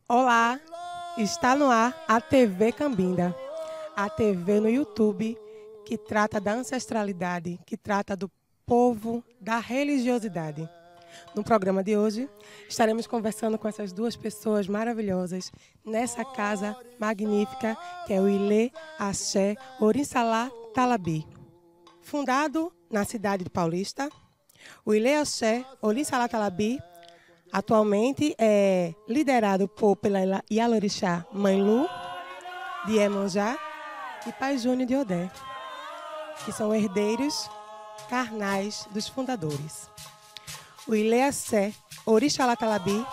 Olá, está no ar a TV Cambinda, a TV no YouTube que trata da ancestralidade, que trata do povo, da religiosidade. No programa de hoje, estaremos conversando com essas duas pessoas maravilhosas nessa casa magnífica que é o Ilê Axé Orissalá Talabi. Fundado na cidade de Paulista, o Ilê Axé Orissalá Talabi atualmente é liderado pela Ialorixá Mãe Lu, de Iemanjá, e Pai Júnior de Odé, que são herdeiros carnais dos fundadores. O Ilê Axé Orixalá Talabi,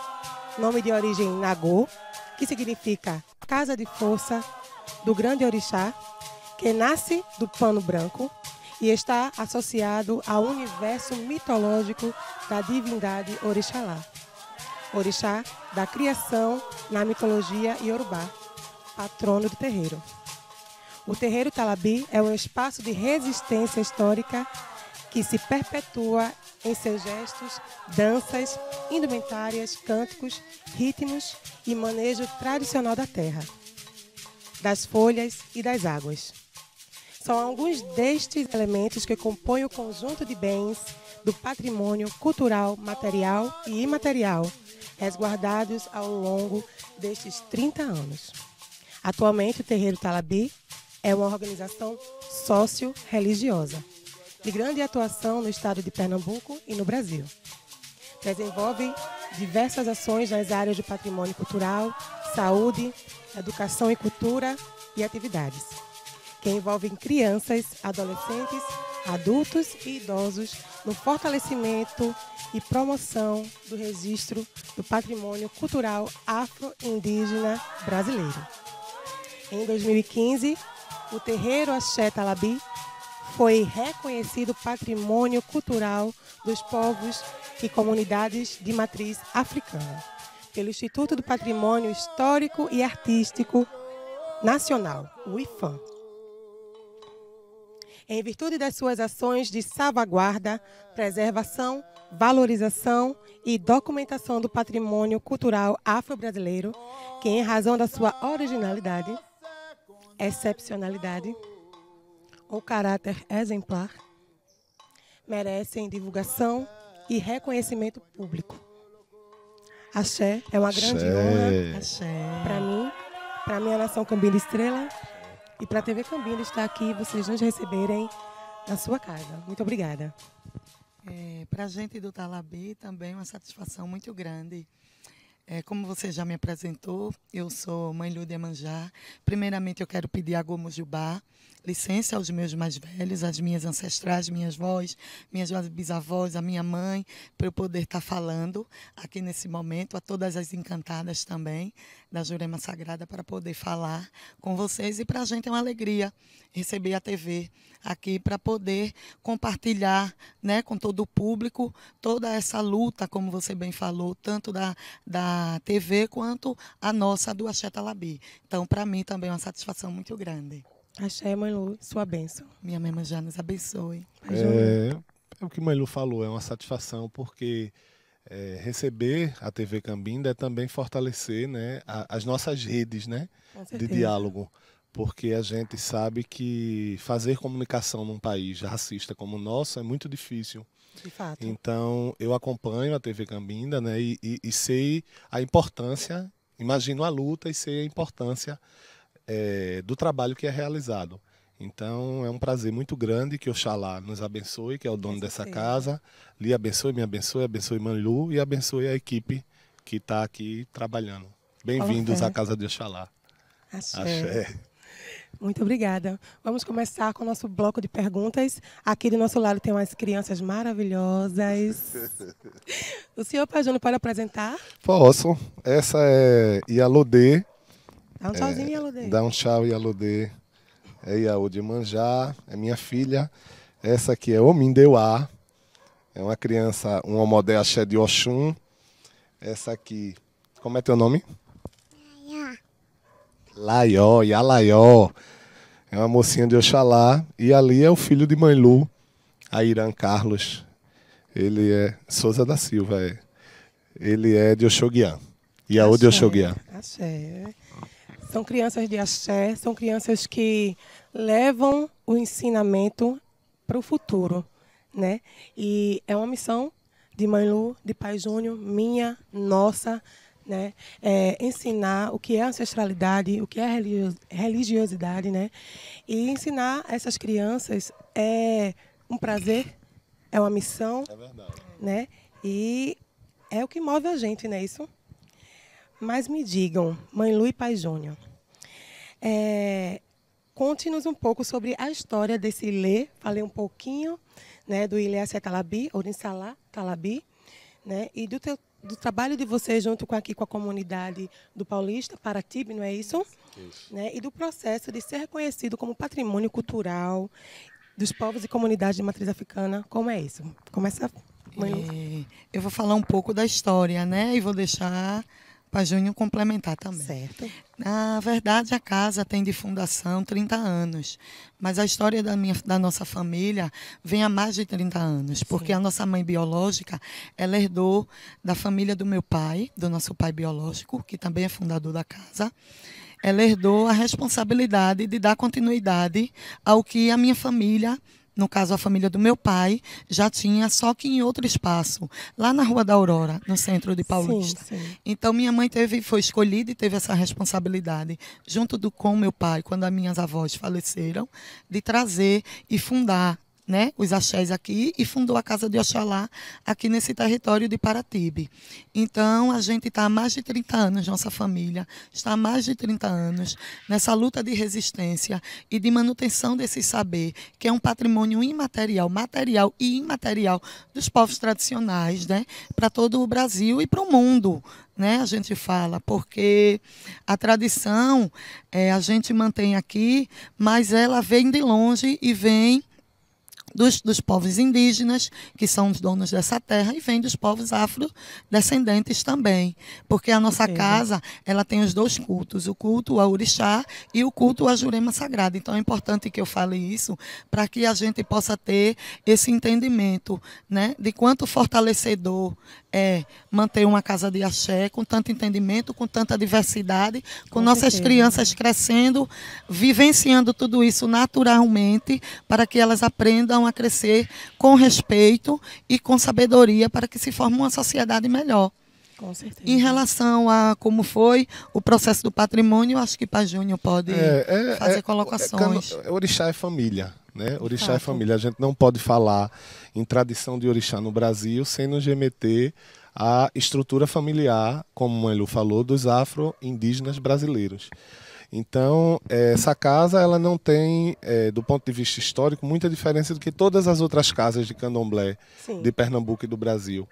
nome de origem Nagô, que significa casa de força do grande orixá, que nasce do pano branco e está associado ao universo mitológico da divindade Orixalá. Orixá da criação na mitologia iorubá, patrono do terreiro. O terreiro Talabi é um espaço de resistência histórica que se perpetua em seus gestos, danças, indumentárias, cânticos, ritmos e manejo tradicional da terra, das folhas e das águas. São alguns destes elementos que compõem o conjunto de bens do patrimônio cultural, material e imaterial, resguardados ao longo destes 30 anos. Atualmente, o Terreiro Talabi é uma organização sócio-religiosa, de grande atuação no estado de Pernambuco e no Brasil. Desenvolve diversas ações nas áreas de patrimônio cultural, saúde, educação e cultura e atividades, que envolvem crianças, adolescentes, adultos e idosos no fortalecimento e promoção do registro do patrimônio cultural afro-indígena brasileiro. Em 2015, o Terreiro Axé Talabi foi reconhecido Patrimônio Cultural dos Povos e Comunidades de Matriz Africana pelo Instituto do Patrimônio Histórico e Artístico Nacional, o IFAM. Em virtude das suas ações de salvaguarda, preservação, valorização e documentação do patrimônio cultural afro-brasileiro, que em razão da sua originalidade, excepcionalidade ou caráter exemplar, merecem divulgação e reconhecimento público. Axé é uma grande honra para mim, a Nação Cambinda Estrela, e para a TV Cambinda estar aqui, vocês nos receberem na sua casa. Muito obrigada. Para a gente do Talabi também é uma satisfação muito grande. Como você já me apresentou, eu sou Mãe Lu de Iemanjá. Primeiramente, eu quero pedir a Gomujubá licença aos meus mais velhos, às minhas ancestrais, minhas avós, minhas bisavós, a minha mãe, para eu poder estar falando aqui nesse momento, a todas as encantadas também da Jurema Sagrada, para poder falar com vocês. E para a gente é uma alegria receber a TV aqui para poder compartilhar, né, com todo o público toda essa luta, como você bem falou, tanto da TV quanto a nossa do Axé Talabi. Então, para mim também é uma satisfação muito grande. Axé, Mãe Lu, sua bênção. Minha mãe já nos abençoe. É o que Mãe Lu falou, é uma satisfação porque receber a TV Cambinda é também fortalecer, né, as nossas redes, né, de diálogo. Porque a gente sabe que fazer comunicação num país racista como o nosso é muito difícil. De fato. Então, eu acompanho a TV Cambinda, né, e sei a importância, imagino a luta e sei a importância do trabalho que é realizado. Então, é um prazer muito grande que Oxalá nos abençoe, que é o dono dessa casa, lhe abençoe, me abençoe, abençoe Mãe Lu e abençoe a equipe que está aqui trabalhando. Bem-vindos à Casa de Oxalá. Axé. Axé. Muito obrigada. Vamos começar com o nosso bloco de perguntas. Aqui do nosso lado tem umas crianças maravilhosas. O senhor Pai Júnior pode apresentar? Posso. Essa é Ialodê. Dá um tchauzinho, Ialodê. Dá um tchau, Ialodê. É Iaú de Manjá, é minha filha. Essa aqui é Omindeuá. É uma criança, um homodé axé de Oxum. Essa aqui, como é teu nome? Laió, Ialaió. É uma mocinha de Oxalá. E ali é o filho de Mãe Lu, Airan Carlos. Ele é Souza da Silva. Ele é de Oxoguian. Yaode Oxoguiá. Axé. São crianças de axé, são crianças que levam o ensinamento para o futuro, né? E é uma missão de Mãe Lu, de Pai Júnior, minha, nossa, né? Ensinar o que é ancestralidade, o que é religiosidade, né? E ensinar essas crianças é um prazer, é uma missão, né? E é o que move a gente, não é isso? Mas me digam, Mãe Lu e Pai Júnior, conte-nos um pouco sobre a história desse Ilê. Falei um pouquinho, né, do Ilê Axé Talabi, Orinsalá Talabi, né, e do trabalho de vocês junto com a comunidade do Paulista, Paratibe, não é isso? Isso. Né, e do processo de ser reconhecido como patrimônio cultural dos povos e comunidades de matriz africana. Como é isso? Começa, Mãe Lu. Eu vou falar um pouco da história, né, e vou deixar para Júnior complementar também. Certo. Na verdade, a casa tem de fundação 30 anos, mas a história da nossa família vem há mais de 30 anos, porque Sim. a nossa mãe biológica, ela herdou da família do meu pai, do nosso pai biológico, que também é fundador da casa. Ela herdou a responsabilidade de dar continuidade ao que a minha família, no caso a família do meu pai, já tinha, só que em outro espaço, lá na Rua da Aurora, no centro de Paulista. Sim, sim. Então minha mãe foi escolhida e teve essa responsabilidade, junto com meu pai, quando as minhas avós faleceram, de trazer e fundar, né, os axés aqui, e fundou a Casa de Oxalá aqui nesse território de Paratibe. Então, a gente está há mais de 30 anos, nossa família está há mais de 30 anos nessa luta de resistência e de manutenção desse saber, que é um patrimônio imaterial, material e imaterial dos povos tradicionais, né, para todo o Brasil e para o mundo. Né, a gente fala, porque a tradição a gente mantém aqui, mas ela vem de longe e vem dos povos indígenas, que são os donos dessa terra, e vem dos povos afrodescendentes também. Porque a nossa casa, ela tem os dois cultos, o culto ao orixá e o culto à Jurema Sagrada. Então é importante que eu fale isso, para que a gente possa ter esse entendimento, né, de quanto fortalecedor é manter uma casa de axé com tanto entendimento, com tanta diversidade, com nossas crianças crescendo, vivenciando tudo isso naturalmente, para que elas aprendam a crescer com respeito e com sabedoria, para que se forme uma sociedade melhor. Com certeza. Em relação a como foi o processo do patrimônio, acho que Pai Júnior pode fazer colocações. Orixá é família, né? Orixá é família. A gente não pode falar em tradição de orixá no Brasil sem nos remeter à estrutura familiar, como Mãe Lu falou, dos afro-indígenas brasileiros. Então, essa casa ela não tem, do ponto de vista histórico, muita diferença do que todas as outras casas de candomblé Sim. de Pernambuco e do Brasil.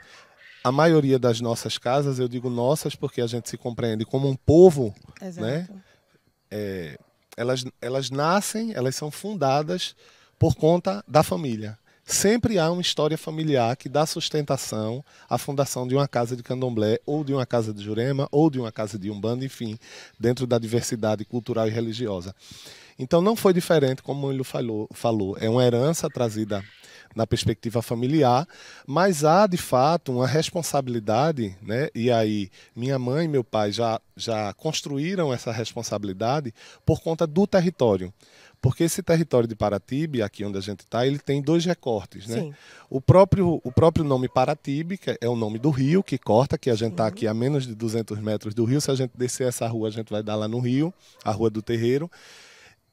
A maioria das nossas casas, eu digo nossas porque a gente se compreende como um povo, Exato. Né? Elas nascem, elas são fundadas por conta da família. Sempre há uma história familiar que dá sustentação à fundação de uma casa de candomblé, ou de uma casa de jurema, ou de uma casa de umbanda, enfim, dentro da diversidade cultural e religiosa. Então não foi diferente, como o Lu falou. É uma herança trazida na perspectiva familiar, mas há, de fato, uma responsabilidade, né? E aí minha mãe e meu pai já construíram essa responsabilidade por conta do território. Porque esse território de Paratibe, aqui onde a gente está, ele tem dois recortes, né? Sim. O próprio nome Paratibe, que é o nome do rio que corta, que a gente está aqui a menos de 200 metros do rio. Se a gente descer essa rua, a gente vai dar lá no rio, a Rua do Terreiro.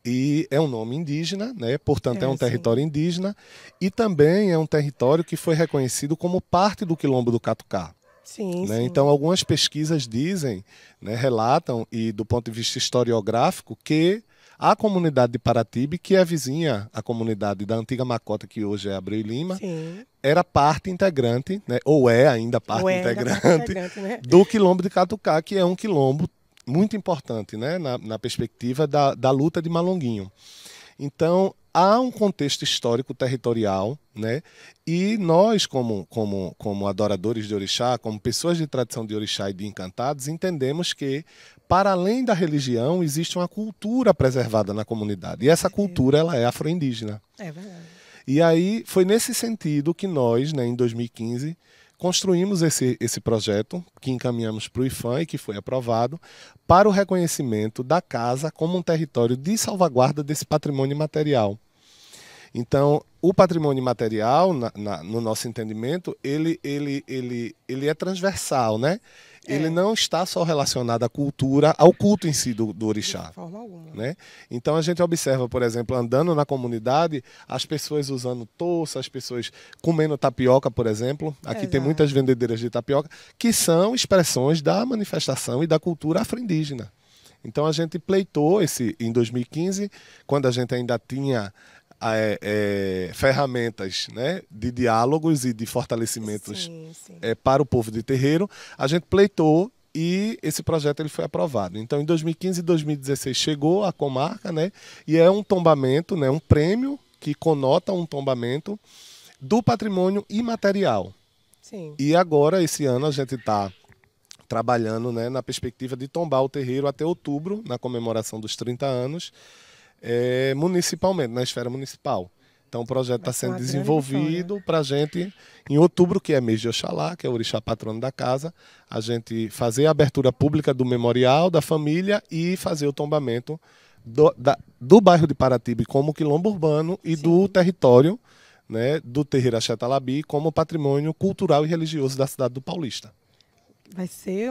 E é um nome indígena, né? Portanto é um território indígena, e também é um território que foi reconhecido como parte do Quilombo do Catucá. Sim, né? sim. Então algumas pesquisas dizem, né, relatam, e do ponto de vista historiográfico, que a comunidade de Paratibe, que é vizinha à comunidade da antiga Macota, que hoje é Abreu e Lima, Sim. era parte integrante, né? Ou é ainda parte integrante, né? do Quilombo de Catucá, que é um quilombo muito importante, né, na perspectiva da luta de Malonguinho. Então, há um contexto histórico territorial, né, e nós, como adoradores de orixá, como pessoas de tradição de orixá e de encantados, entendemos que, para além da religião, existe uma cultura preservada na comunidade. E essa cultura ela é afro-indígena. É verdade. E aí, foi nesse sentido que nós, né, em 2015, construímos esse projeto que encaminhamos para o IPHAN e que foi aprovado para o reconhecimento da casa como um território de salvaguarda desse patrimônio imaterial. Então, o patrimônio imaterial, no nosso entendimento, ele é transversal, né? Ele não está só relacionado à cultura, ao culto em si do orixá. De forma alguma. Né? Então a gente observa, por exemplo, andando na comunidade, as pessoas usando touça, as pessoas comendo tapioca, por exemplo. Aqui tem muitas vendedeiras de tapioca, que são expressões da manifestação e da cultura afro-indígena. Então a gente pleitou em 2015, quando a gente ainda tinha ferramentas, né, de diálogos e de fortalecimentos para o povo de terreiro, a gente pleitou e esse projeto ele foi aprovado. Então, em 2015 e 2016 chegou a comarca, né, e é um tombamento, né, um prêmio que conota um tombamento do patrimônio imaterial. Sim. E agora, esse ano, a gente está trabalhando, né, na perspectiva de tombar o terreiro até outubro, na comemoração dos 30 anos, municipalmente, na esfera municipal. Então o projeto está sendo desenvolvido para a gente, em outubro, que é mês de Oxalá, que é o orixá patrono da casa, a gente fazer a abertura pública do memorial, da família e fazer o tombamento do bairro de Paratibe como quilombo urbano e do território, né, do terreiro Axé Talabi como patrimônio cultural e religioso da cidade do Paulista. Vai ser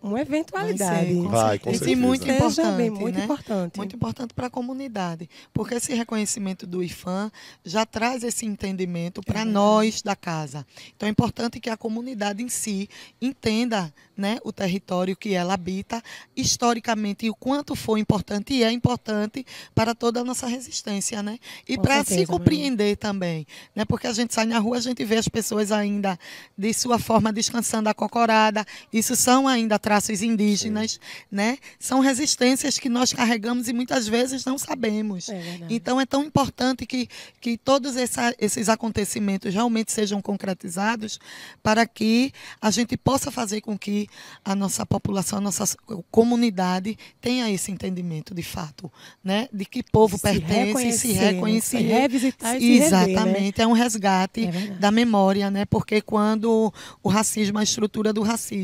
uma eventualidade. Vai, com certeza. E muito importante, muito né? importante. Muito importante para a comunidade, porque esse reconhecimento do IPHAN já traz esse entendimento para nós da casa. Então é importante que a comunidade em si entenda, né, o território que ela habita historicamente e o quanto foi importante e é importante para toda a nossa resistência, né? E para se compreender também, né? Porque a gente sai na rua, a gente vê as pessoas ainda de sua forma descansando a cocorada. Isso são ainda traços indígenas, né? São resistências que nós carregamos e muitas vezes não sabemos. Então é tão importante que todos esses acontecimentos realmente sejam concretizados para que a gente possa fazer com que a nossa população, a nossa comunidade tenha esse entendimento de fato, né? De que povo pertence, se reconhecer, se revisitar e se exatamente, rever, né? É um resgate da memória, né? Porque quando o racismo, a estrutura do racismo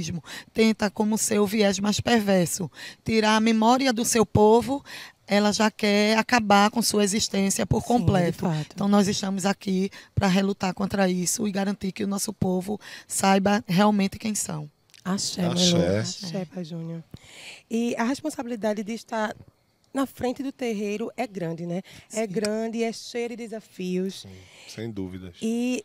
tenta, como seu viés mais perverso, tirar a memória do seu povo, ela já quer acabar com sua existência por completo. Então, nós estamos aqui para relutar contra isso e garantir que o nosso povo saiba realmente quem são. Axé, Axé, Pai Júnior. E a responsabilidade de estar na frente do terreiro é grande, né? É grande, é cheia de desafios. Sim, sem dúvidas. E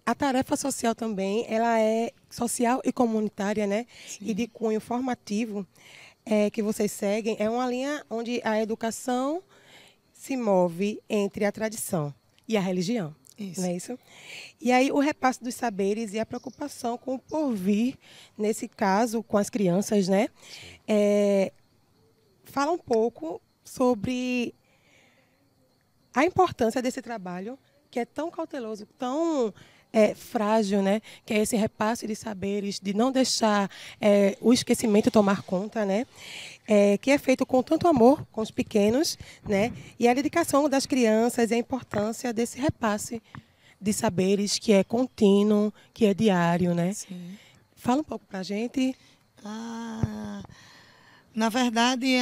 a tarefa social também, ela é social e comunitária, né? E de cunho formativo que vocês seguem, é uma linha onde a educação se move entre a tradição e a religião. Não é isso? E aí o repasse dos saberes e a preocupação com o porvir, nesse caso, com as crianças, né? Fala um pouco sobre a importância desse trabalho, que é tão cauteloso, tão frágil, né? Que é esse repasse de saberes, de não deixar o esquecimento tomar conta, né? Que é feito com tanto amor com os pequenos, né? E a dedicação das crianças e a importância desse repasse de saberes que é contínuo, que é diário, né? Sim. Fala um pouco para a gente. Na verdade,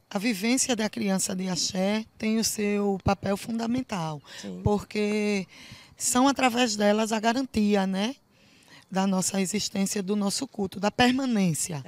a vivência da criança de axé tem o seu papel fundamental, porque são através delas a garantia, né, da nossa existência, do nosso culto, da permanência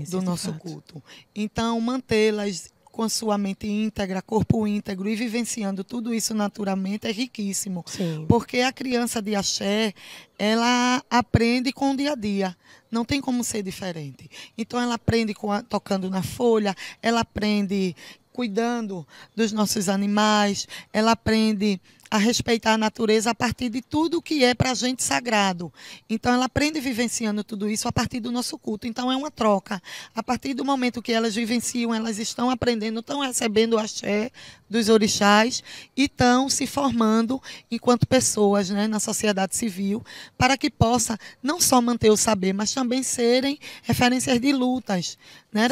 do nosso culto. Então, mantê-las com sua mente íntegra, corpo íntegro e vivenciando tudo isso naturalmente é riquíssimo. Porque a criança de axé, ela aprende com o dia a dia. Não tem como ser diferente. Então, ela aprende tocando na folha, ela aprende cuidando dos nossos animais, ela aprende a respeitar a natureza a partir de tudo que é para a gente sagrado. Então, ela aprende vivenciando tudo isso a partir do nosso culto. Então, é uma troca. A partir do momento que elas vivenciam, elas estão aprendendo, estão recebendo o axé dos orixás e estão se formando enquanto pessoas, né, na sociedade civil, para que possa não só manter o saber, mas também serem referências de lutas, né,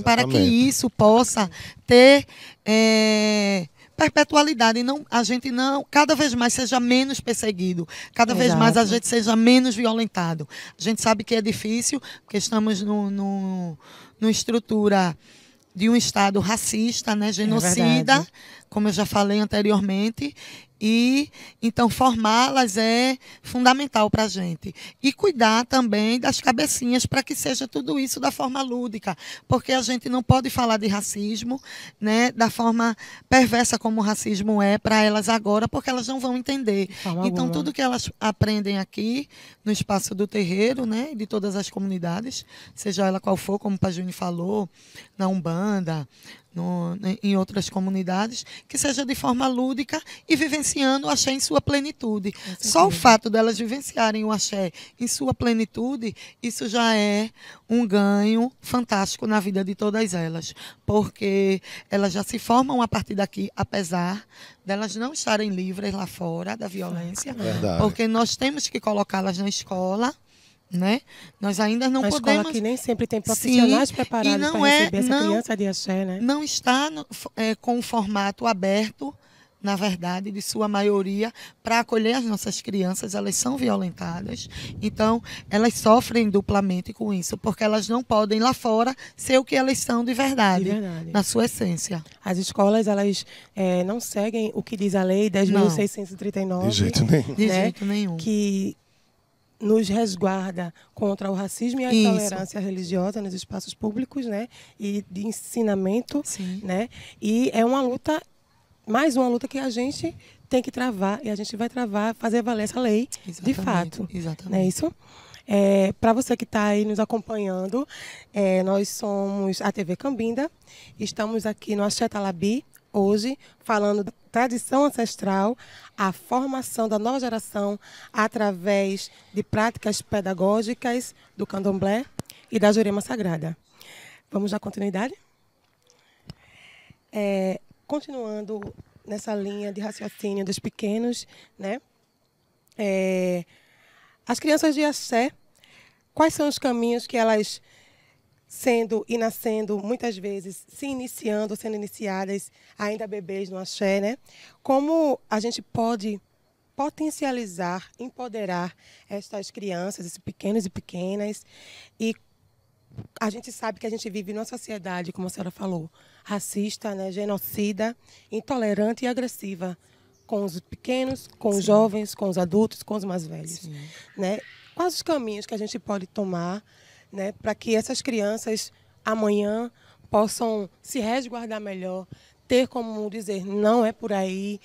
para que isso possa ter perpetualidade, não, a gente não, cada vez mais seja menos perseguido, cada vez Exato. mais a gente seja menos violentado. A gente sabe que é difícil, porque estamos numa estrutura de um Estado racista, né, genocida, como eu já falei anteriormente, e então formá-las é fundamental para a gente. E cuidar também das cabecinhas para que seja tudo isso da forma lúdica, porque a gente não pode falar de racismo, né, da forma perversa como o racismo é para elas agora, porque elas não vão entender. Então, tudo que elas aprendem aqui no espaço do terreiro, né, de todas as comunidades, seja ela qual for, como o Pajuni falou, na Umbanda, em outras comunidades, que seja de forma lúdica e vivenciando o axé em sua plenitude. Só o fato delas vivenciarem o axé em sua plenitude, isso já é um ganho fantástico na vida de todas elas, porque elas já se formam a partir daqui, apesar delas não estarem livres lá fora da violência, porque nós temos que colocá-las na escola, né? Nós ainda não podemos... escola que nem sempre tem profissionais preparados para receber essa criança de axé, né? Não está com um formato aberto, na verdade, de sua maioria, para acolher as nossas crianças. Elas são violentadas, então elas sofrem duplamente com isso, porque elas não podem lá fora ser o que elas são de verdade. Na sua essência. As escolas, elas não seguem o que diz a lei 10.639. De jeito nenhum. De jeito nenhum. Que nos resguarda contra o racismo e a intolerância religiosa nos espaços públicos, né? E de ensinamento, né? E é uma luta, mais uma luta que a gente tem que travar, e a gente vai travar, fazer valer essa lei de fato. Exatamente. Não é isso? Para você que está aí nos acompanhando, nós somos a TV Cambinda, estamos aqui no Axé Talabi, hoje, falando da tradição ancestral, a formação da nova geração através de práticas pedagógicas do candomblé e da Jurema Sagrada. Vamos dar continuidade? Continuando nessa linha de raciocínio dos pequenos, né? As crianças de axé, quais são os caminhos que elas, sendo e nascendo, muitas vezes, se iniciando, sendo iniciadas, ainda bebês no axé, né? Como a gente pode potencializar, empoderar estas crianças, esses pequenos e pequenas, e a gente sabe que a gente vive numa sociedade, como a senhora falou, racista, né, genocida, intolerante e agressiva, com os pequenos, com os jovens, com os adultos, com os mais velhos, né? Quais os caminhos que a gente pode tomar, né, para que essas crianças amanhã possam se resguardar melhor, ter como dizer, não é por aí,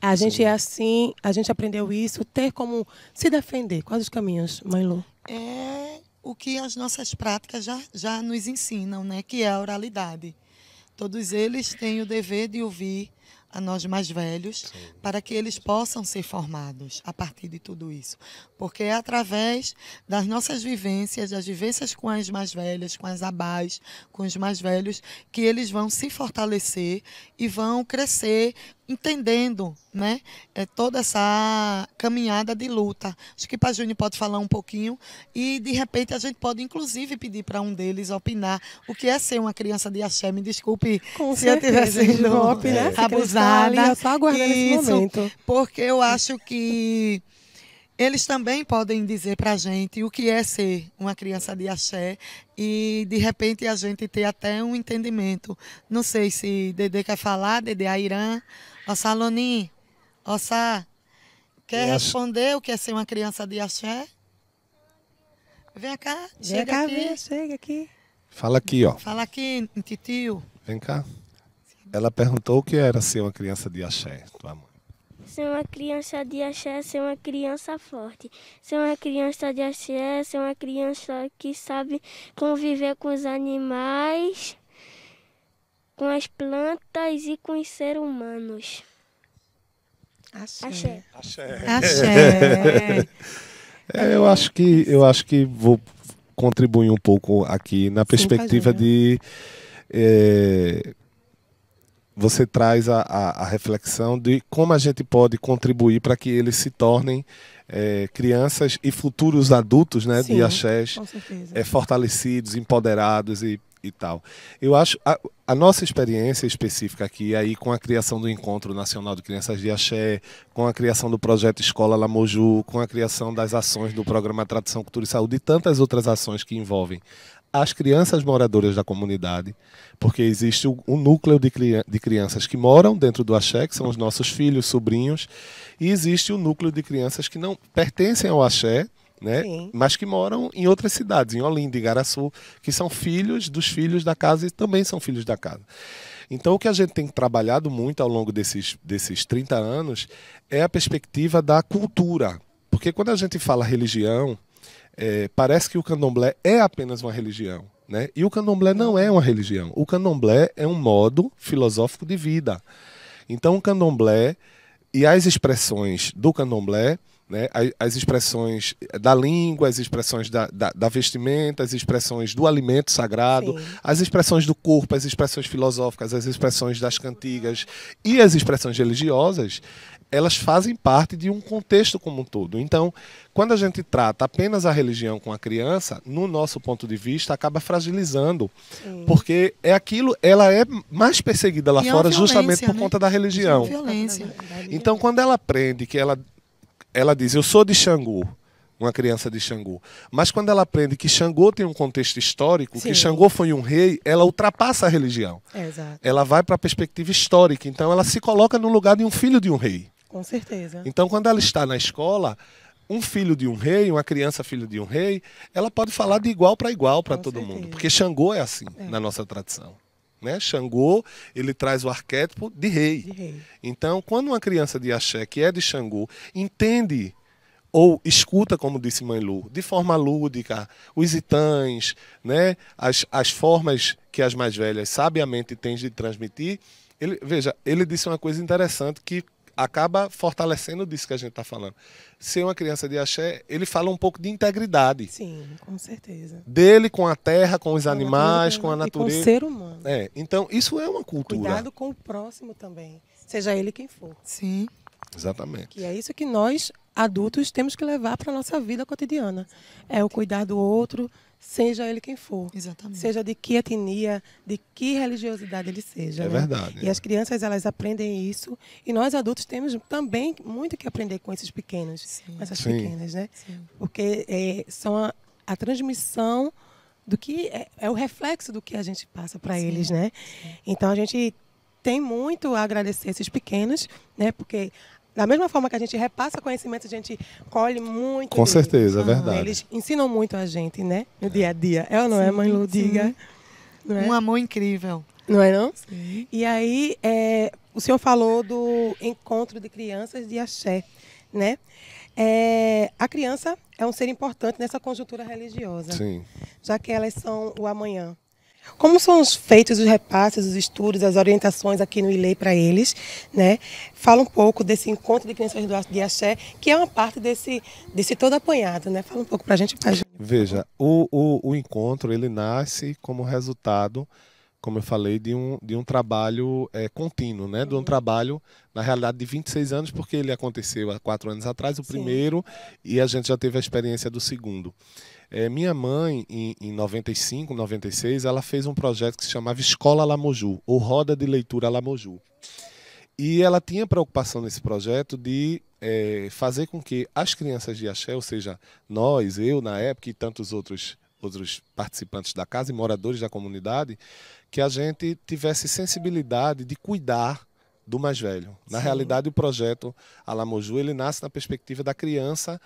a gente é assim, a gente aprendeu isso, ter como se defender? Quais os caminhos, Mãe Lu? É o que as nossas práticas já nos ensinam, né, que é a oralidade. Todos eles têm o dever de ouvir a nós mais velhos, para que eles possam ser formados a partir de tudo isso. Porque é através das nossas vivências, das vivências com as mais velhas, com as abás, com os mais velhos, que eles vão se fortalecer e vão crescer entendendo, né, toda essa caminhada de luta. Acho que Pajuni pode falar um pouquinho e, de repente, a gente pode, inclusive, pedir para um deles opinar o que é ser uma criança de axé. Me desculpe se eu estiver sendo abusada. Só aguardando esse momento. Porque eu acho que eles também podem dizer para a gente o que é ser uma criança de axé e, de repente, a gente ter até um entendimento. Não sei se Dedê quer falar, Dedê Airã, Ossá Lonin, Ossá, quer responder o que é ser uma criança de axé? Vem cá, chega aqui. Chega aqui. Fala aqui, ó. Fala aqui, titio. Vem cá. Ela perguntou o que era ser uma criança de axé, tua mãe. Ser uma criança de axé é ser uma criança forte. Ser uma criança de axé é ser uma criança que sabe conviver com os animais, com as plantas e com os seres humanos. Axé. Axé. Eu acho que vou contribuir um pouco aqui na perspectiva de... você traz a reflexão de como a gente pode contribuir para que eles se tornem crianças e futuros adultos, né, de axés, fortalecidos, empoderados. E e tal. Eu acho a nossa experiência específica aqui, aí com a criação do Encontro Nacional de Crianças de Axé, com a criação do projeto Escola Lamoju, com a criação das ações do Programa Tradição, Cultura e Saúde e tantas outras ações que envolvem as crianças moradoras da comunidade, porque existe um núcleo de crianças que moram dentro do Axé, que são os nossos filhos, sobrinhos, e existe o núcleo de crianças que não pertencem ao Axé, né? Mas que moram em outras cidades, em Olinda, em Igaraçu, que são filhos dos filhos da casa e também são filhos da casa. Então, o que a gente tem trabalhado muito ao longo desses 30 anos é a perspectiva da cultura. Porque quando a gente fala religião, parece que o candomblé é apenas uma religião, né? E o candomblé não é uma religião. O candomblé é um modo filosófico de vida. Então, o candomblé e as expressões do candomblé, né, as expressões da língua, as expressões da vestimenta, as expressões do alimento sagrado, as expressões do corpo, as expressões filosóficas, as expressões das cantigas e as expressões religiosas, elas fazem parte de um contexto como um todo. Então, quando a gente trata apenas a religião com a criança, no nosso ponto de vista, acaba fragilizando. Porque ela é mais perseguida lá fora justamente por conta da religião. Então, quando ela aprende que ela diz, eu sou de Xangô, uma criança de Xangô. Mas quando ela aprende que Xangô tem um contexto histórico, que Xangô foi um rei, ela ultrapassa a religião. Exato. Ela vai para a perspectiva histórica. Então, ela se coloca no lugar de um filho de um rei. Com certeza. Então, quando ela está na escola, um filho de um rei, uma criança filho de um rei, ela pode falar de igual para igual para todo mundo. Porque Xangô é assim, na nossa tradição. Né? Xangô, ele traz o arquétipo de rei. Então, quando uma criança de axé, que é de Xangô, entende ou escuta, como disse Mãe Lu, de forma lúdica, os itãs, né? as formas que as mais velhas sabiamente têm de transmitir, ele disse uma coisa interessante que acaba fortalecendo disso que a gente está falando. Ser uma criança de axé, ele fala um pouco de integridade. Sim, com certeza. Dele com a terra, com os animais, com a natureza. E com o ser humano. Então, isso é uma cultura. Cuidado com o próximo também, seja ele quem for. Sim. Exatamente. Que é isso que nós, adultos, temos que levar para a nossa vida cotidiana. É o cuidar do outro, seja ele quem for. Exatamente. Seja de que etnia, de que religiosidade ele seja. É verdade. E as crianças, elas aprendem isso. E nós, adultos, temos também muito que aprender com esses pequenos. Com essas pequenas, né? Sim. Porque são a transmissão do que... É o reflexo do que a gente passa para eles, né? Sim. Então, a gente tem muito a agradecer esses pequenos, né? Porque... Da mesma forma que a gente repassa conhecimento, a gente colhe muito. Com certeza, é verdade. Eles ensinam muito a gente, né? No dia a dia. É ou não é, Mãe Lu? Diga. Não é? Um amor incrível. Não é, não? Sim. E aí, o senhor falou do encontro de crianças de axé, né? A criança é um ser importante nessa conjuntura religiosa. Sim. Já que elas são o amanhã. Como são feitos os repasses, os estudos, as orientações aqui no ILEI para eles, né? Fala um pouco desse encontro de crianças de axé, que é uma parte desse todo apanhado, né? Fala um pouco para a gente. Veja, o encontro, ele nasce como resultado, como eu falei, de um trabalho contínuo, né? De um trabalho, na realidade, de 26 anos, porque ele aconteceu há 4 anos atrás, o primeiro, e a gente já teve a experiência do segundo. Minha mãe, em 95, 96, ela fez um projeto que se chamava Escola Lamoju, ou Roda de Leitura Lamoju. E ela tinha preocupação nesse projeto de fazer com que as crianças de axé, ou seja, nós, eu na época e tantos outros participantes da casa e moradores da comunidade, que a gente tivesse sensibilidade de cuidar do mais velho. Na realidade, o projeto Alamoju, ele nasce na perspectiva da criança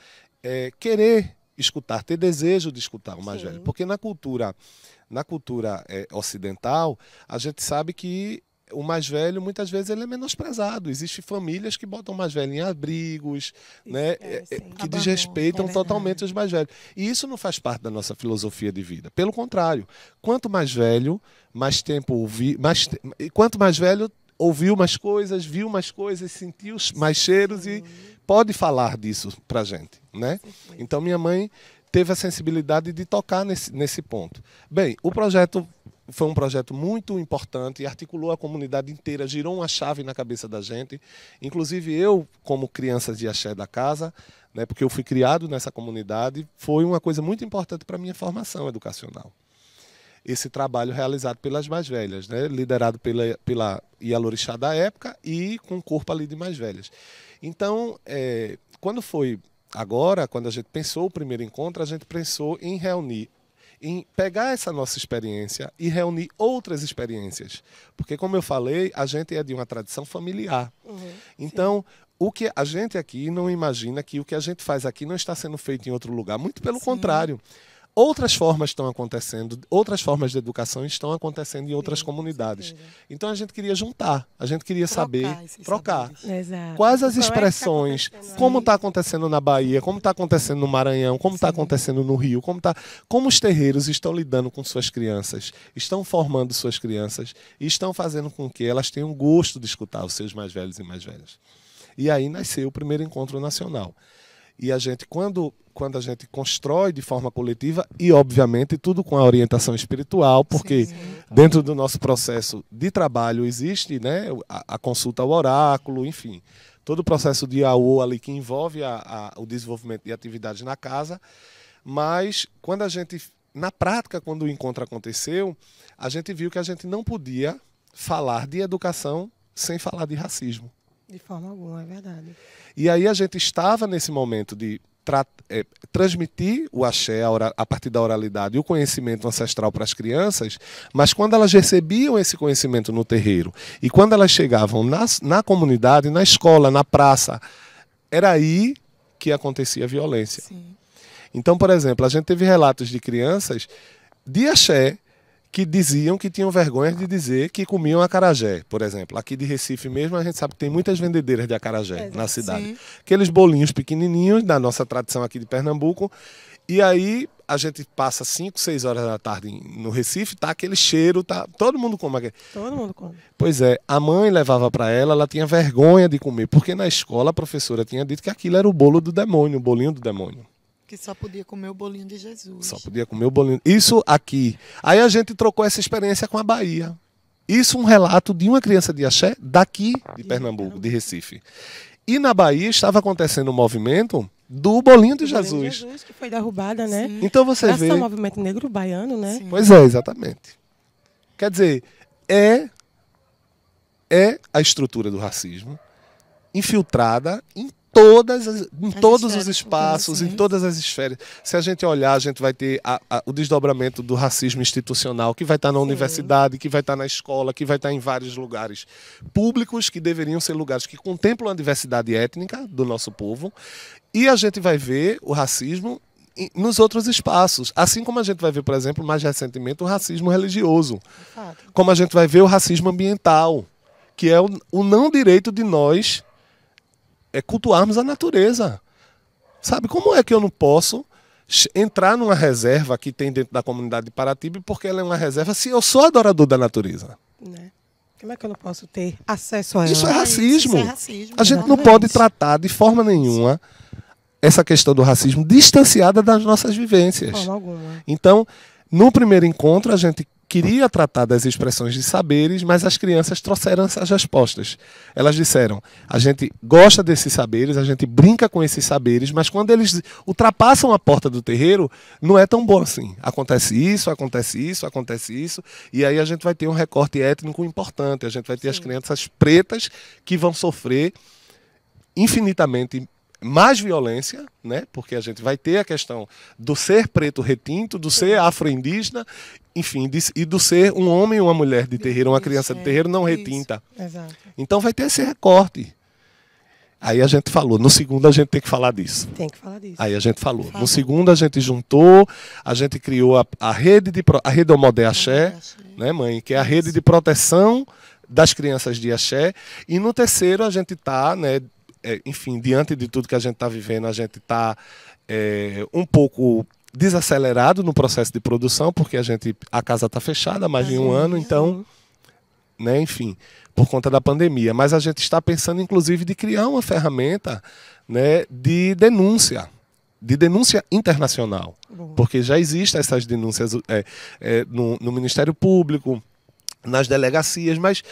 querer escutar, ter desejo de escutar o mais velho. Porque na cultura ocidental, a gente sabe que o mais velho, muitas vezes, ele é menosprezado. Existem famílias que botam o mais velho em abrigos, né, que desrespeitam totalmente os mais velhos. E isso não faz parte da nossa filosofia de vida. Pelo contrário, quanto mais velho, mais tempo ouvir, quanto mais velho, ouviu mais coisas, viu mais coisas, sentiu mais cheiros e pode falar disso pra gente, né? Então minha mãe teve a sensibilidade de tocar nesse ponto. Bem, o projeto foi um projeto muito importante e articulou a comunidade inteira, girou uma chave na cabeça da gente. Inclusive eu, como criança de axé da casa, né, porque eu fui criado nessa comunidade, foi uma coisa muito importante para a minha formação educacional. esse trabalho realizado pelas mais velhas, né? Liderado pela Ialorixá da época e com o corpo ali de mais velhas. Então, quando foi agora, quando a gente pensou o primeiro encontro, a gente pensou em reunir, em pegar essa nossa experiência e reunir outras experiências. Porque, como eu falei, a gente é de uma tradição familiar. Então, o que a gente aqui não imagina que o que a gente faz aqui não está sendo feito em outro lugar. Muito pelo contrário. Outras formas estão acontecendo, outras formas de educação estão acontecendo em outras comunidades. Então a gente queria juntar, a gente queria trocar. Exato. Quais as Como é que tá expressões, acontecendo como aí? está acontecendo na Bahia, como está acontecendo no Maranhão, como está acontecendo no Rio, como os terreiros estão lidando com suas crianças, estão formando suas crianças e estão fazendo com que elas tenham gosto de escutar os seus mais velhos e mais velhas. E aí nasceu o primeiro encontro nacional. E a gente, quando a gente constrói de forma coletiva, e obviamente tudo com a orientação espiritual, porque dentro do nosso processo de trabalho existe, né, a consulta ao oráculo, enfim, todo o processo de AO ali que envolve o desenvolvimento de atividades na casa. Mas quando a gente, na prática, quando o encontro aconteceu, a gente viu que a gente não podia falar de educação sem falar de racismo. De forma alguma, é verdade. E aí a gente estava nesse momento de transmitir o axé a partir da oralidade e o conhecimento ancestral para as crianças, mas quando elas recebiam esse conhecimento no terreiro e quando elas chegavam na comunidade, na escola, na praça, era aí que acontecia a violência. Sim. Então, por exemplo, a gente teve relatos de crianças de axé que diziam que tinham vergonha de dizer que comiam acarajé, por exemplo. Aqui de Recife mesmo, a gente sabe que tem muitas vendedeiras de acarajé na cidade. Sim. Aqueles bolinhos pequenininhos, da nossa tradição aqui de Pernambuco. E aí a gente passa 5, 6 horas da tarde no Recife, tá aquele cheiro, tá todo mundo come aquele. Todo mundo come. Pois é, a mãe levava para ela tinha vergonha de comer, porque na escola a professora tinha dito que aquilo era o bolo do demônio, o bolinho do demônio. Que só podia comer o bolinho de Jesus. Só podia comer o bolinho. Isso aqui. Aí a gente trocou essa experiência com a Bahia. Isso um relato de uma criança de axé daqui de Pernambuco, de Recife. E na Bahia estava acontecendo um movimento do bolinho de Jesus. Jesus, que foi derrubada, né? Sim. Então você Graças vê... ao movimento negro baiano, né? Sim. Pois é, exatamente. Quer dizer, é a estrutura do racismo infiltrada em todos os espaços, em todas as esferas. Se a gente olhar, a gente vai ter o desdobramento do racismo institucional, que vai estar na universidade, que vai estar na escola, que vai estar em vários lugares públicos, que deveriam ser lugares que contemplam a diversidade étnica do nosso povo. E a gente vai ver o racismo nos outros espaços. Assim como a gente vai ver, por exemplo, mais recentemente, o racismo religioso. Como a gente vai ver o racismo ambiental, que é o não direito de nós cultuarmos a natureza. Sabe, como é que eu não posso entrar numa reserva que tem dentro da comunidade de Paratibe porque ela é uma reserva se eu sou adorador da natureza? Né? Como é que eu não posso ter acesso a ela? Isso é racismo. Isso é racismo. A gente não Exatamente. pode tratar de forma nenhuma essa questão do racismo distanciada das nossas De vivências. forma alguma. Então, no primeiro encontro, a gente queria tratar das expressões de saberes, mas as crianças trouxeram essas respostas. Elas disseram, a gente gosta desses saberes, a gente brinca com esses saberes, mas quando eles ultrapassam a porta do terreiro, não é tão bom assim. Acontece isso, acontece isso, acontece isso, e aí a gente vai ter um recorte étnico importante, a gente vai ter as crianças pretas que vão sofrer infinitamente mais violência, né? Porque a gente vai ter a questão do ser preto retinto, do ser afro-indígena, enfim, e do ser um homem e uma mulher de terreiro, uma criança de terreiro não retinta. Exato. Então vai ter esse recorte. Aí a gente falou, no segundo a gente tem que falar disso. Tem que falar disso. Aí a gente falou. No segundo a gente juntou, a gente criou a rede Omodé Axé, né, mãe? Que é a rede de proteção das crianças de axé. E no terceiro a gente está, né, enfim, diante de tudo que a gente está vivendo, a gente está um pouco desacelerado no processo de produção, porque a casa está fechada há mais de um ano, então, né, enfim, por conta da pandemia. Mas a gente está pensando, inclusive, de criar uma ferramenta, né, de denúncia internacional. Porque já existem essas denúncias no Ministério Público, nas delegacias, mas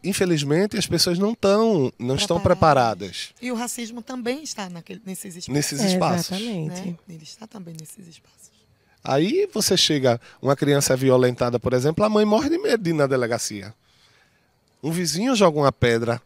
infelizmente as pessoas não estão preparadas. E o racismo também está nesses espaços. Nesses espaços. Exatamente. Né? Ele está também nesses espaços. Aí você chega, uma criança é violentada, por exemplo, a mãe morre de medo de ir na delegacia. Um vizinho joga uma pedra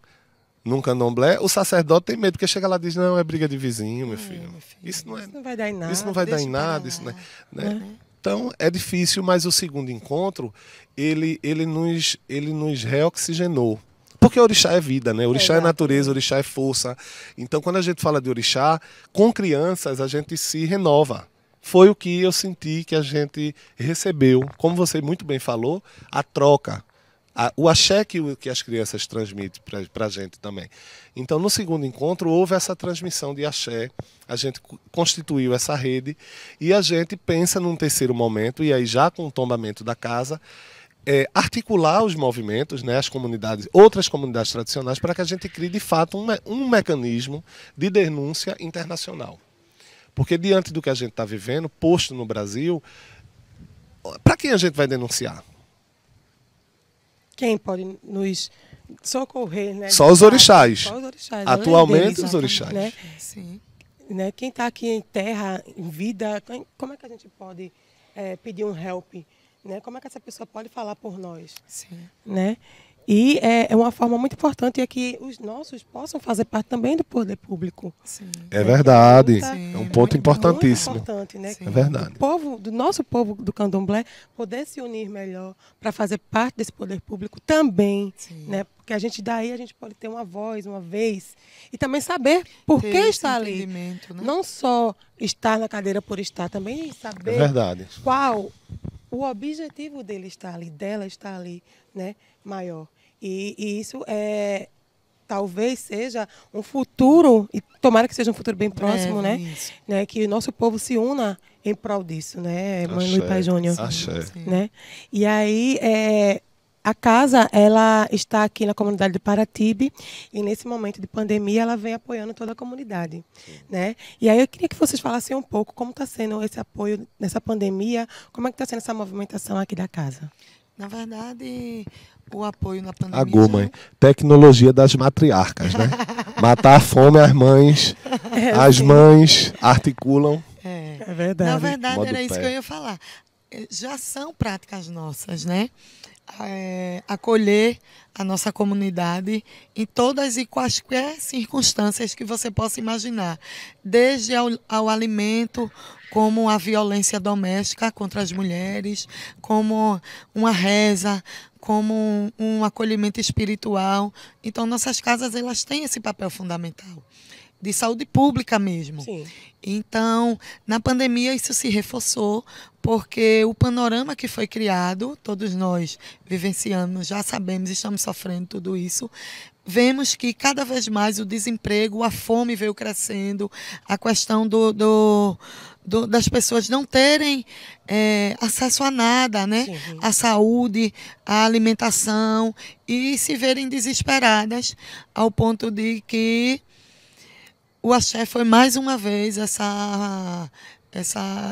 num candomblé, o sacerdote tem medo, porque chega lá e diz, não, é briga de vizinho, meu filho. Isso não vai dar em nada. Isso não vai dar em nada. Isso não é, né? Então, é difícil, mas o segundo encontro, ele nos reoxigenou. Porque orixá é vida, né? Orixá é natureza, orixá é força. Então, quando a gente fala de orixá, com crianças a gente se renova. Foi o que eu senti que a gente recebeu. Como você muito bem falou, a troca. O axé que as crianças transmitem para a gente também. Então, no segundo encontro, houve essa transmissão de axé, a gente constituiu essa rede e a gente pensa num terceiro momento, e aí já com o tombamento da casa, articular os movimentos, né, as comunidades, outras comunidades tradicionais, para que a gente crie, de fato, um mecanismo de denúncia internacional. Porque diante do que a gente está vivendo, posto no Brasil, para quem a gente vai denunciar? Quem pode nos socorrer, né? Só os orixás. Só os orixás. Atualmente os orixás. Né? Sim. Né? Quem está aqui em terra, em vida, como é que a gente pode pedir um help? Né? Como é que essa pessoa pode falar por nós? Sim. Né? E é uma forma muito importante que os nossos possam fazer parte também do poder público. Sim. É verdade. Sim. É um ponto importantíssimo. Muito importante, né? É verdade. Do nosso povo do candomblé poder se unir melhor para fazer parte desse poder público também, né? Porque daí a gente pode ter uma voz, uma vez, e também saber por que está ali. Né? Não só estar na cadeira por estar, também saber qual o objetivo dele está ali, dela está ali, né? Maior. E isso talvez seja um futuro, e tomara que seja um futuro bem próximo, né? Que o nosso povo se una em prol disso, né? Mãe Lu e Pai Júnior. Né? E aí, a casa, ela está aqui na comunidade de Paratibe, e nesse momento de pandemia, ela vem apoiando toda a comunidade. Né? E aí eu queria que vocês falassem um pouco como está sendo esse apoio nessa pandemia, como é que está sendo essa movimentação aqui da casa. Na verdade, o apoio na pandemia... Agô, mãe. Tecnologia das matriarcas, né? Matar a fome, as mães articulam. É verdade. Na verdade, era isso que eu ia falar. Já são práticas nossas, né? Acolher a nossa comunidade em todas e quaisquer circunstâncias que você possa imaginar, desde ao alimento, como a violência doméstica contra as mulheres, como uma reza, como um acolhimento espiritual. Então, nossas casas, elas têm esse papel fundamental, de saúde pública mesmo. Sim. Então, na pandemia, isso se reforçou, porque o panorama que foi criado, todos nós vivenciamos, já sabemos, estamos sofrendo tudo isso, vemos que cada vez mais o desemprego, a fome veio crescendo, a questão das pessoas não terem acesso a nada, né? A saúde, a alimentação, e se verem desesperadas ao ponto de que o axé foi mais uma vez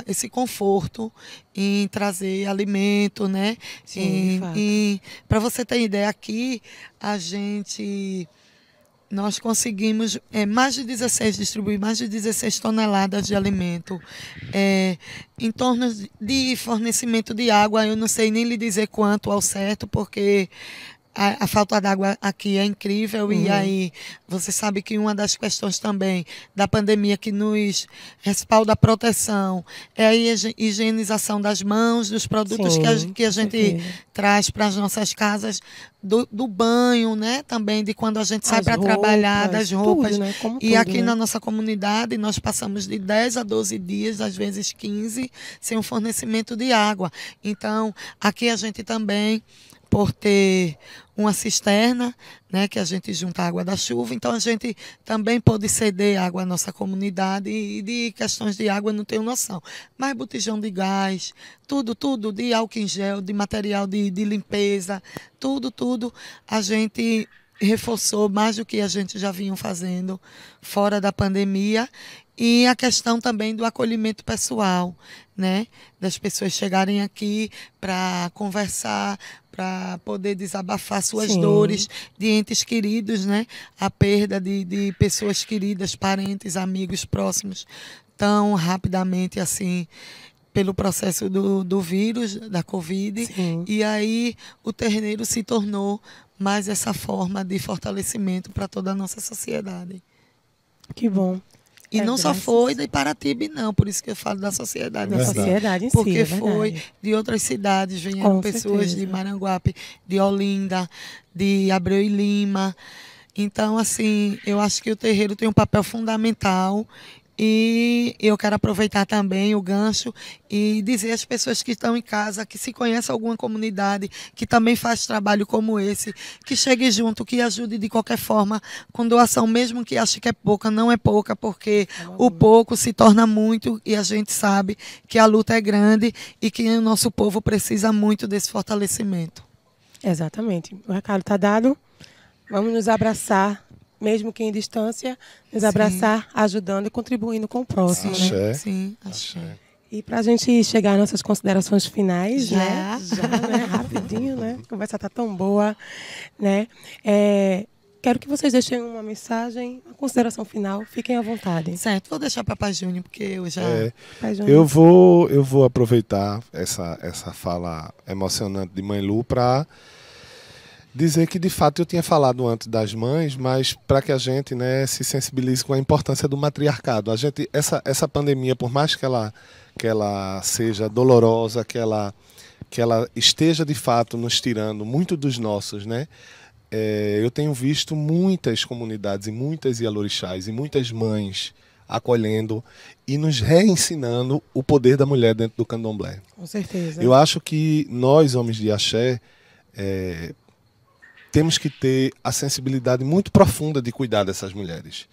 esse conforto em trazer alimento, né? E para você ter ideia, aqui nós conseguimos distribuir mais de 16 toneladas de alimento. Em torno de fornecimento de água, eu não sei nem lhe dizer quanto ao certo, porque a falta d'água aqui é incrível. E aí você sabe que uma das questões também da pandemia que nos respalda a proteção é a higienização das mãos, dos produtos que a gente traz para as nossas casas, do banho, né? Também de quando a gente sai para trabalhar, das roupas. Tudo, né? E aqui na nossa comunidade nós passamos de 10 a 12 dias, às vezes 15, sem um fornecimento de água. Então, aqui a gente também, por ter uma cisterna, né, que a gente junta água da chuva, então a gente também pode ceder água à nossa comunidade, e de questões de água não tenho noção. Mas botijão de gás, tudo, de álcool em gel, de material de limpeza, tudo, a gente reforçou mais do que a gente já vinha fazendo fora da pandemia. E a questão também do acolhimento pessoal, né? Das pessoas chegarem aqui para conversar, para poder desabafar suas dores de entes queridos, né? A perda de pessoas queridas, parentes, amigos próximos, tão rapidamente assim pelo processo do vírus, da Covid. Sim. E aí o terreiro se tornou mais essa forma de fortalecimento para toda a nossa sociedade. Que bom. E não só graças- foi da Iparatibe, não. Por isso que eu falo da sociedade. Da Verdade. sociedade em si, Porque é foi verdade. de outras cidades, vieram Com pessoas certeza. de Maranguape, de Olinda, de Abreu e Lima. Então, assim, eu acho que o terreiro tem um papel fundamental e eu quero aproveitar também o gancho e dizer às pessoas que estão em casa, que se conhece alguma comunidade que também faz trabalho como esse, que chegue junto, que ajude de qualquer forma, com doação, mesmo que ache que é pouca, não é pouca, porque o pouco se torna muito e a gente sabe que a luta é grande e que o nosso povo precisa muito desse fortalecimento. Exatamente. O recado está dado. Vamos nos abraçar, mesmo que em distância, nos Sim. abraçar, ajudando e contribuindo com o próximo, né? Axé. Sim, axé. Axé. E para a gente chegar às nossas considerações finais, Já. né? Já, né? Rapidinho, né? A conversa está tão boa, né? Quero que vocês deixem uma mensagem, uma consideração final. Fiquem à vontade. Certo, vou deixar para Pai Júnior, porque eu já... Pai Júnior. Eu vou aproveitar essa fala emocionante de Mãe Lu para dizer que, de fato, eu tinha falado antes das mães, mas para que a gente, né, se sensibilize com a importância do matriarcado. Essa pandemia, por mais que ela seja dolorosa, que ela esteja, de fato, nos tirando muito dos nossos, né? Eu tenho visto muitas comunidades e muitas ialorixás e muitas mães acolhendo e nos reensinando o poder da mulher dentro do candomblé. Com certeza. Eu acho que nós, homens de axé, temos que ter a sensibilidade muito profunda de cuidar dessas mulheres.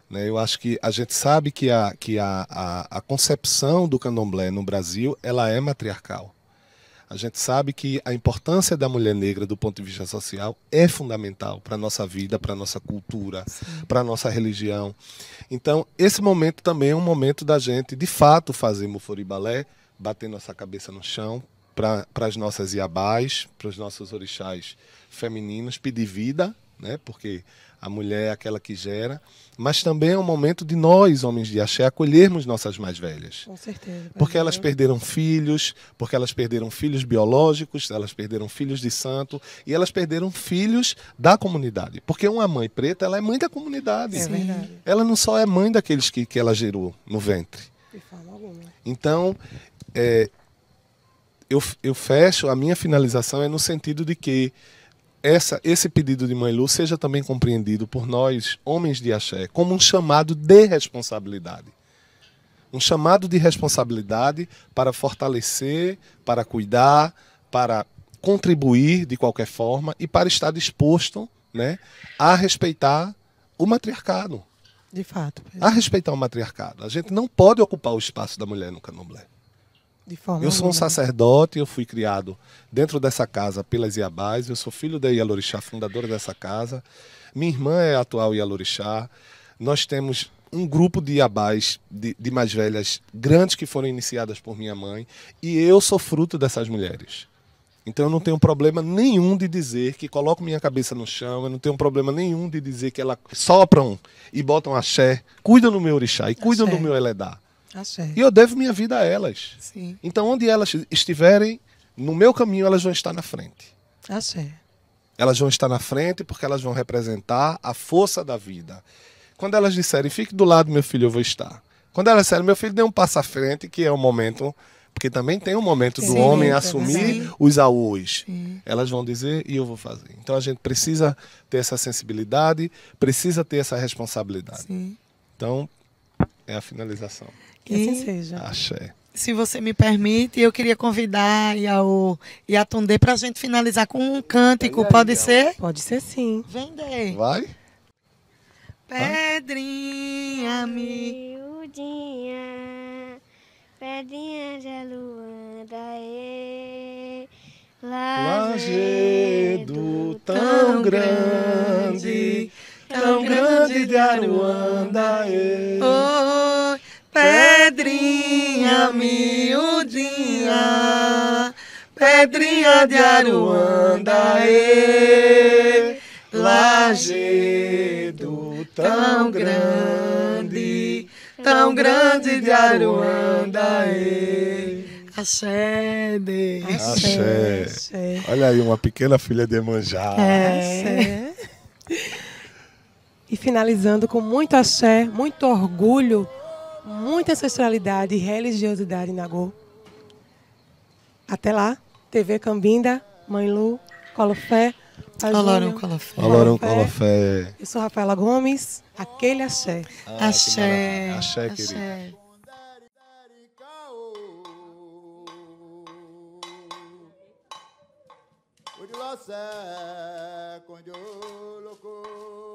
Né? Eu acho que a gente sabe que a concepção do candomblé no Brasil ela é matriarcal. A gente sabe que a importância da mulher negra do ponto de vista social é fundamental para a nossa vida, para a nossa cultura, para a nossa religião. Então, esse momento também é um momento da gente, de fato, fazer muforibalé, bater nossa cabeça no chão, para as nossas iabás, para os nossos orixás femininos, pedir vida, né? Porque a mulher é aquela que gera, mas também é um momento de nós, homens de axé, acolhermos nossas mais velhas. Com certeza. Porque elas perderam filhos, porque elas perderam filhos biológicos, elas perderam filhos de santo e elas perderam filhos da comunidade. Porque uma mãe preta, ela é mãe da comunidade. É verdade. Ela não só é mãe daqueles que ela gerou no ventre. De forma alguma. Então, eu fecho, a minha finalização é no sentido de que esse pedido de Mãe Lu seja também compreendido por nós, homens de axé, como um chamado de responsabilidade. Um chamado de responsabilidade para fortalecer, para cuidar, para contribuir de qualquer forma e para estar disposto, né, a respeitar o matriarcado. De fato. A respeitar o matriarcado. A gente não pode ocupar o espaço da mulher no candomblé. De forma Eu sou um alguma. sacerdote, eu fui criado dentro dessa casa pelas iabás, eu sou filho da Ialorixá, fundadora dessa casa. Minha irmã é a atual Ialorixá. Nós temos um grupo de iabás, de mais velhas, grandes que foram iniciadas por minha mãe, e eu sou fruto dessas mulheres. Então eu não tenho problema nenhum de dizer que coloco minha cabeça no chão, eu não tenho problema nenhum de dizer que elas sopram e botam axé, cuidam do meu orixá e cuidam Axé. do meu eledá. Axé. E eu devo minha vida a elas. Sim. Então, onde elas estiverem, no meu caminho, elas vão estar na frente. Axé. Elas vão estar na frente porque elas vão representar a força da vida. Quando elas disserem, fique do lado, meu filho, eu vou estar. Quando elas disserem, meu filho, dê um passo à frente, que é o momento, porque também tem um momento do Sim, homem é assumir verdade. os aús. Sim. Elas vão dizer e eu vou fazer. Então, a gente precisa ter essa sensibilidade, precisa ter essa responsabilidade. Sim. Então, é a finalização. Que assim E- seja. Axé. Se você me permite, eu queria convidar Iaô e a Tundê para a gente finalizar com um cântico, pode ser? Pode ser sim. Vem daí. Vai? Pedrinha, Miudinha, pedrinha de Luanda, Lajedo tão grande de Aruanda, Oi, pedrinha miudinha, pedrinha de Aruanda, Lajedo tão grande tão grande de Aruanda, axé, Axé. Axé. Olha aí, uma pequena filha de Iemanjá. Axé. E finalizando com muito axé, muito orgulho, muita ancestralidade e religiosidade Nagô. Até lá, TV Cambinda, Mãe Lu, Colofé, Pai Olorum Júnior, Colofé. Olorum Colofé. Eu sou Rafaela Gomes, aquele axé. Axé. Axé, querido. Axé. Udilosé, conjoloco.